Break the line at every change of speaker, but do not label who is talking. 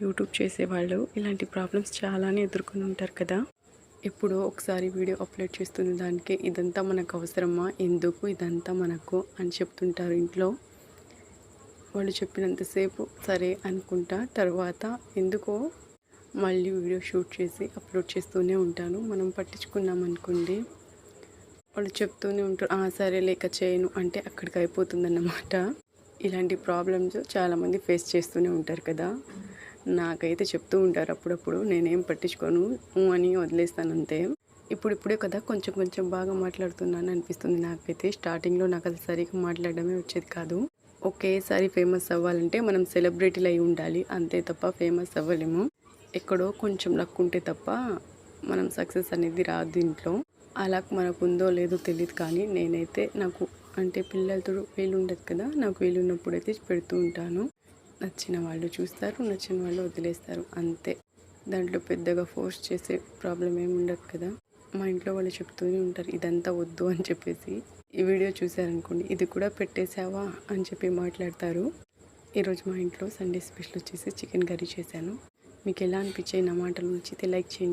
YouTube చేసేవాళ్ళు ఇలాంటి problems చాలానే ఎదుర్కొని ఉంటారు కదా. ఎప్పుడో ఒకసారి వీడియో అప్లోడ్ చేస్తున్న దానికే ఇదంతా మనకు అవసరమా, ఎందుకు ఇదంతా మనకు అని చెప్తుంటారు ఇంట్లో. వాళ్ళు చెప్పినంతసేపు సరే అనుకుంటా, తర్వాత ఎందుకో మళ్ళీ వీడియో షూట్ చేసి అప్లోడ్ చేస్తూనే ఉంటాను. మనం పట్టించుకున్నామనుకోండి, వాళ్ళు చెప్తూనే ఉంటారు, సరే లేక చేయను అంటే అక్కడికి అయిపోతుందన్నమాట. ఇలాంటి ప్రాబ్లమ్స్ చాలామంది ఫేస్ చేస్తూనే ఉంటారు కదా. నాకైతే చెప్తూ ఉంటారు అప్పుడప్పుడు, నేనేం పట్టించుకోను అని వదిలేస్తాను అంతే. ఇప్పుడిప్పుడే కదా కొంచెం కొంచెం బాగా మాట్లాడుతున్నాను అనిపిస్తుంది నాకైతే. స్టార్టింగ్లో నాకు అది సరిగ్గా మాట్లాడడమే వచ్చేది కాదు. ఒకేసారి ఫేమస్ అవ్వాలంటే మనం సెలబ్రిటీలు అయి ఉండాలి, అంతే తప్ప ఫేమస్ అవ్వలేము. ఎక్కడో కొంచెం లక్ ఉంటే తప్ప మనం సక్సెస్ అనేది రాదు దీంట్లో. అలా మనకు ఉందో లేదో తెలియదు, కానీ నేనైతే నాకు అంటే పిల్లలతో వీలు ఉండదు కదా, నాకు వీలు ఉన్నప్పుడైతే పెడుతూ ఉంటాను. నచ్చిన వాళ్ళు చూస్తారు, నచ్చిన వాళ్ళు వదిలేస్తారు అంతే. దాంట్లో పెద్దగా ఫోర్స్ చేసే ప్రాబ్లం ఏమి ఉండదు కదా. మా ఇంట్లో వాళ్ళు చెప్తూనే ఉంటారు ఇదంతా వద్దు అని చెప్పేసి. ఈ వీడియో చూసారనుకోండి, ఇది కూడా పెట్టేసావా అని చెప్పి మాట్లాడతారు. ఈరోజు మా ఇంట్లో సండే స్పెషల్ వచ్చేసి చికెన్ కర్రీ చేశాను. మీకు ఎలా అనిపించాయి నా మాటలు? నచ్చితే లైక్ చేయండి.